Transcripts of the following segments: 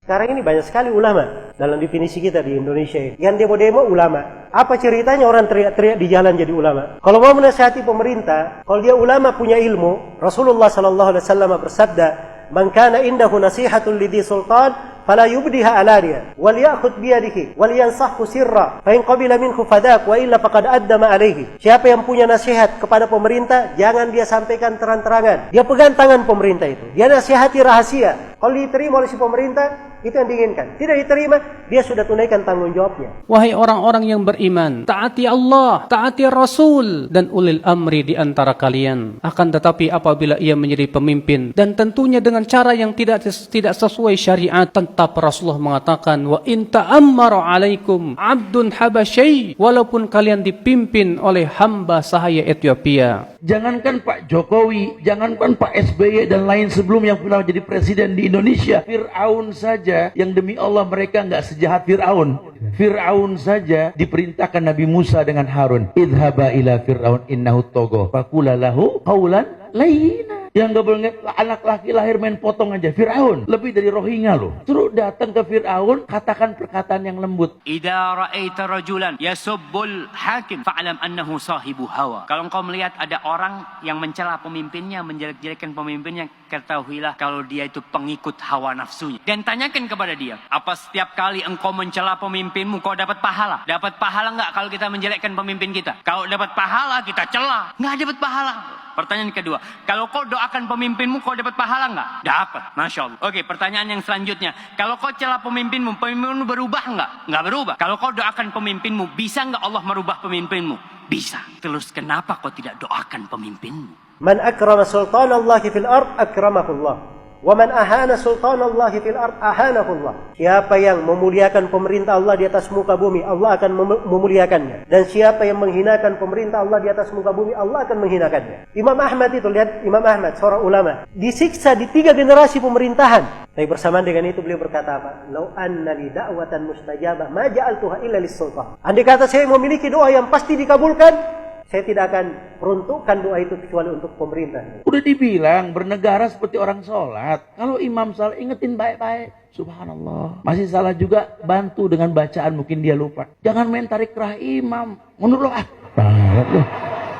Sekarang ini banyak sekali ulama dalam definisi kita di Indonesia ini. Yang demo-demo ulama. Apa ceritanya orang teriak-teriak di jalan jadi ulama? Kalau mau menasihati pemerintah, kalau dia ulama punya ilmu, Rasulullah SAW bersabda, "Man kana indahu nasihatun lidhi sultan, fala yubdiha alaniya, wal ya'khudh biyadihi, wal yansahhu sirra, fa in qabila minhu fadak, wa illa faqad addama alaihi." Siapa yang punya nasihat kepada pemerintah, jangan dia sampaikan terang-terangan. Dia pegang tangan pemerintah itu. Dia nasihati rahasia. Kalau diterima oleh si pemerintah, itu yang diinginkan. Tidak diterima, dia sudah tunaikan tanggung jawabnya. Wahai orang-orang yang beriman, taati Allah, taati Rasul, dan ulil amri di antara kalian. Akan tetapi apabila ia menjadi pemimpin, dan tentunya dengan cara yang tidak sesuai syariat, tetap Rasulullah mengatakan, wa in ta'ammara alaikum abdun habasyai, walaupun kalian dipimpin oleh hamba sahaya Ethiopia. Jangankan Pak Jokowi, jangankan Pak SBY dan lain sebelum yang pernah jadi presiden di Indonesia, Fir'aun saja yang demi Allah mereka nggak sejahat Fir'aun. Fir'aun saja diperintahkan Nabi Musa dengan Harun, idhaba ila Fir'aun innahu togo, faqula lahu qawlan layyina. Yang gak boleh anak laki lahir main potong aja. Fir'aun lebih dari Rohingya loh. Suruh datang ke Fir'aun, katakan perkataan yang lembut. Idza ra'aita rajulan yasubbul hakim fa'lam annahu sahibu hawa. Kalau engkau melihat ada orang yang mencela pemimpinnya, menjelek-jelekan pemimpinnya, ketahuilah kalau dia itu pengikut hawa nafsunya. Dan tanyakan kepada dia, apa setiap kali engkau mencela pemimpinmu kau dapat pahala? Dapat pahala enggak kalau kita menjelekkan pemimpin kita? Kalau dapat pahala kita cela, enggak dapat pahala. Pertanyaan kedua, kalau kau doakan pemimpinmu, kau dapat pahala enggak? Dapat, Masya Allah. Oke, pertanyaan yang selanjutnya, kalau kau celah pemimpinmu, pemimpinmu berubah enggak? Enggak berubah. Kalau kau doakan pemimpinmu, bisa enggak Allah merubah pemimpinmu? Bisa. Terus kenapa kau tidak doakan pemimpinmu? Man akrama sultanallahi fil ard akramahullah. Wa man ahana sultanallahi fil ard ahanahullah. Siapa yang memuliakan pemerintah Allah di atas muka bumi, Allah akan memuliakannya. Dan siapa yang menghinakan pemerintah Allah di atas muka bumi, Allah akan menghinakannya. Imam Ahmad itu, lihat Imam Ahmad, seorang ulama, disiksa di 3 generasi pemerintahan. Tapi bersamaan dengan itu beliau berkata apa? Lau anna li da'watan mustajabah ma ja'altuha illa lis-sultan. Andai kata saya memiliki doa yang pasti dikabulkan, saya tidak akan peruntukkan doa itu kecuali untuk pemerintah. Udah dibilang bernegara seperti orang sholat. Kalau imam salah, ingetin baik-baik. Subhanallah. Masih salah juga, bantu dengan bacaan, mungkin dia lupa. Jangan main tarik kerah imam. Mundur loh.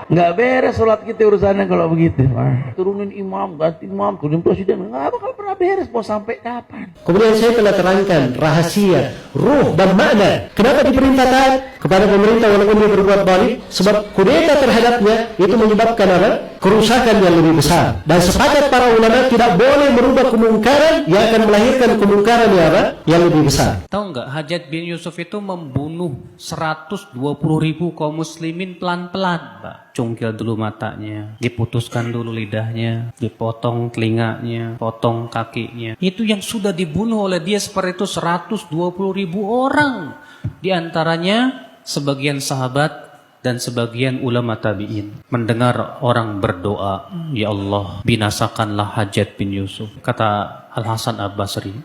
Nggak beres sholat kita urusannya kalau begitu. Turunin imam, ganti imam, turunin presiden. Nggak bakal pernah beres, mau sampai kapan. Kemudian saya telah terangkan rahasia, ruh dan makna. Kenapa diperintahkan kepada pemerintah walaupun dia berbuat baik? Sebab kudeta terhadapnya itu menyebabkan apa? Kerusakan yang lebih besar. Dan sepakat para ulama tidak boleh merubah kemungkaran yang akan melahirkan kemungkaran yang apa? Yang lebih besar. Tahu nggak, Hajjaj bin Yusuf itu membunuh 120.000 kaum muslimin pelan-pelan, Pak. Cungkil dulu matanya, diputuskan dulu lidahnya, dipotong telinganya, potong kakinya. Itu yang sudah dibunuh oleh dia seperti itu 120.000 orang. Di antaranya sebagian sahabat dan sebagian ulama tabi'in. Mendengar orang berdoa, ya Allah, binasakanlah Hajjaj bin Yusuf. Kata Al-Hasan Al-Basri,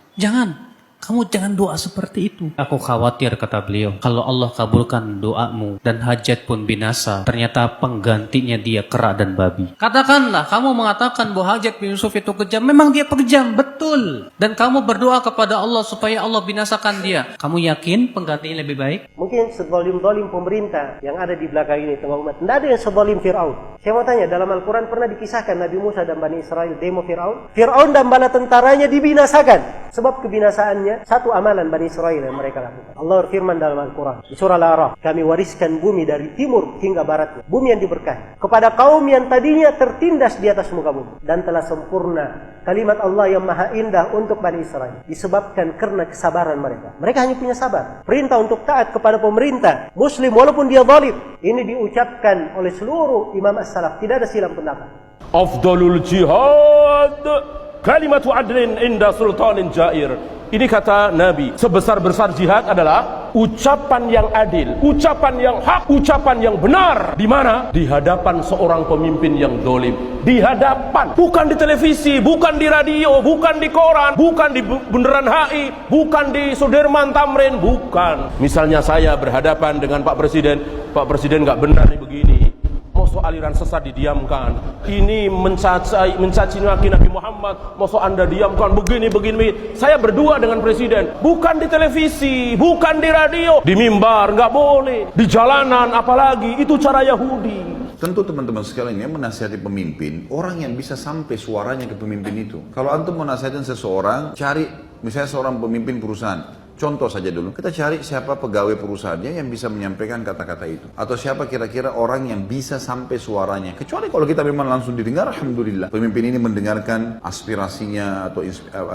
kamu jangan doa seperti itu. Aku khawatir, kata beliau, kalau Allah kabulkan doamu dan Hajjaj pun binasa, ternyata penggantinya dia kera dan babi. Katakanlah, kamu mengatakan bahwa Hajjaj bin Yusuf itu kejam. Memang dia kejam, betul. Dan kamu berdoa kepada Allah supaya Allah binasakan dia. Kamu yakin penggantinya lebih baik? Mungkin sezalim-zalim pemerintah yang ada di belakang ini tengah umat. Tidak ada yang sezalim Fir'aun. Saya mau tanya, dalam Al-Quran pernah dikisahkan Nabi Musa dan Bani Israel demo Fir'aun? Fir'aun dan bala tentaranya dibinasakan. Sebab kebinasaannya satu amalan Bani Israel yang mereka lakukan. Allah berfirman dalam Al-Quran di surah Al-A'raf, kami wariskan bumi dari timur hingga baratnya, bumi yang diberkahi, kepada kaum yang tadinya tertindas di atas muka bumi, dan telah sempurna kalimat Allah yang maha indah untuk Bani Israel disebabkan karena kesabaran mereka. Mereka hanya punya sabar. Perintah untuk taat kepada pemerintah muslim walaupun dia zalim, ini diucapkan oleh seluruh imam as-salaf, tidak ada silang pendapat. Afdalul jihad kalimatu adlin inda sultanin jair. Ini kata Nabi, sebesar-besar jihad adalah ucapan yang adil, ucapan yang hak, ucapan yang benar. Di mana? Di hadapan seorang pemimpin yang dolim. Di hadapan, bukan di televisi, bukan di radio, bukan di koran, bukan di Bundaran HI, bukan di Sudirman Tamrin, bukan. Misalnya saya berhadapan dengan Pak Presiden nggak benar nih begini. Mau Mosok aliran sesat didiamkan. Ini mencaci maki Nabi Muhammad. Mosok Anda diamkan begini. Saya berdua dengan presiden, bukan di televisi, bukan di radio, di mimbar nggak boleh, di jalanan apalagi. Itu cara Yahudi. Tentu teman-teman sekalian yang menasihati pemimpin, orang yang bisa sampai suaranya ke pemimpin itu. Kalau antum mau nasihatin seseorang, cari misalnya seorang pemimpin perusahaan. Contoh saja dulu, kita cari siapa pegawai perusahaannya yang bisa menyampaikan kata-kata itu. Atau siapa kira-kira orang yang bisa sampai suaranya. Kecuali kalau kita memang langsung didengar, alhamdulillah. Pemimpin ini mendengarkan aspirasinya atau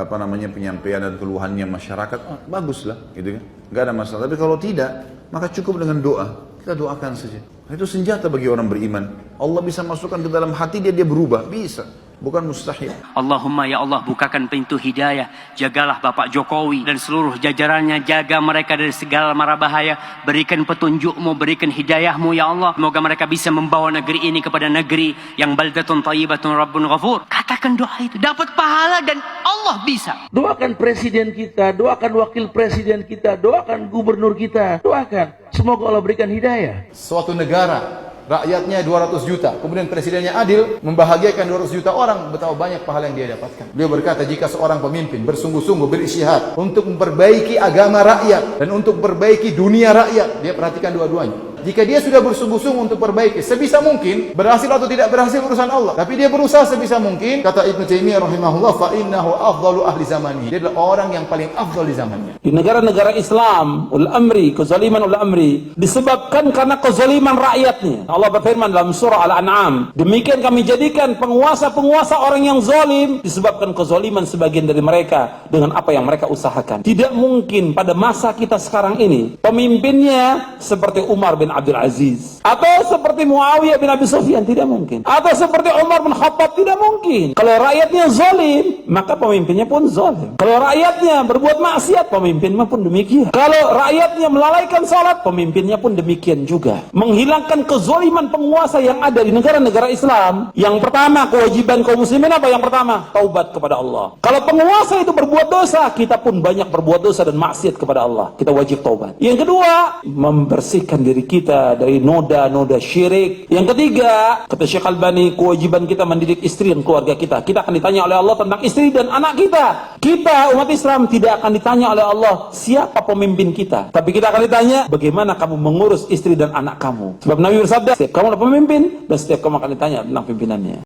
penyampaian dan keluhannya masyarakat, baguslah, gitu kan. Gak ada masalah. Tapi kalau tidak, maka cukup dengan doa. Kita doakan saja. Itu senjata bagi orang beriman. Allah bisa masukkan ke dalam hati dia berubah, bisa. Bukan mustahil. Allahumma ya Allah, bukakan pintu hidayah. Jagalah Bapak Jokowi dan seluruh jajarannya. Jaga mereka dari segala mara bahaya. Berikan petunjukmu, berikan hidayahmu ya Allah. Semoga mereka bisa membawa negeri ini kepada negeri yang baldatun thayyibatun rabbun ghafur. Katakan doa itu, dapat pahala dan Allah bisa. Doakan presiden kita, doakan wakil presiden kita, doakan gubernur kita, doakan. Semoga Allah berikan hidayah. Suatu negara, rakyatnya 200 juta, kemudian presidennya adil, membahagiakan 200 juta orang, betapa banyak pahala yang dia dapatkan. Beliau berkata, jika seorang pemimpin bersungguh-sungguh berisyihad untuk memperbaiki agama rakyat dan untuk memperbaiki dunia rakyat, dia perhatikan dua-duanya. Jika dia sudah bersungguh-sungguh untuk perbaiki, sebisa mungkin, berhasil atau tidak berhasil urusan Allah. Tapi dia berusaha sebisa mungkin, kata Ibnu Taimiyah rahimahullah, fa innahu afdalu ahli zamani. Dia adalah orang yang paling afdal di zamannya. Di negara-negara Islam, kezaliman ul amri disebabkan karena kezaliman rakyatnya. Allah berfirman dalam surah Al-An'am, demikian kami jadikan penguasa-penguasa orang yang zalim disebabkan kezaliman sebagian dari mereka dengan apa yang mereka usahakan. Tidak mungkin pada masa kita sekarang ini pemimpinnya seperti Umar bin Abdul Aziz atau seperti Muawiyah bin Abi Sufyan, tidak mungkin. Atau seperti Umar bin Khattab, tidak mungkin. Kalau rakyatnya zalim, maka pemimpinnya pun zalim. Kalau rakyatnya berbuat maksiat, pemimpinnya pun demikian. Kalau rakyatnya melalaikan salat, pemimpinnya pun demikian juga. Menghilangkan kezaliman penguasa yang ada di negara-negara Islam, yang pertama kewajiban kaum muslimin apa? Yang pertama, taubat kepada Allah. Kalau penguasa itu berbuat dosa, kita pun banyak berbuat dosa dan maksiat kepada Allah. Kita wajib taubat. Yang kedua, membersihkan diri kita dari noda-noda syirik. Yang ketiga, kata Syekh Albani, kewajiban kita mendidik istri dan keluarga kita. Kita akan ditanya oleh Allah tentang istri dan anak kita. Kita umat Islam tidak akan ditanya oleh Allah siapa pemimpin kita, tapi kita akan ditanya bagaimana kamu mengurus istri dan anak kamu. Sebab Nabi bersabda, setiap kamu adalah pemimpin dan setiap kamu akan ditanya tentang pimpinannya.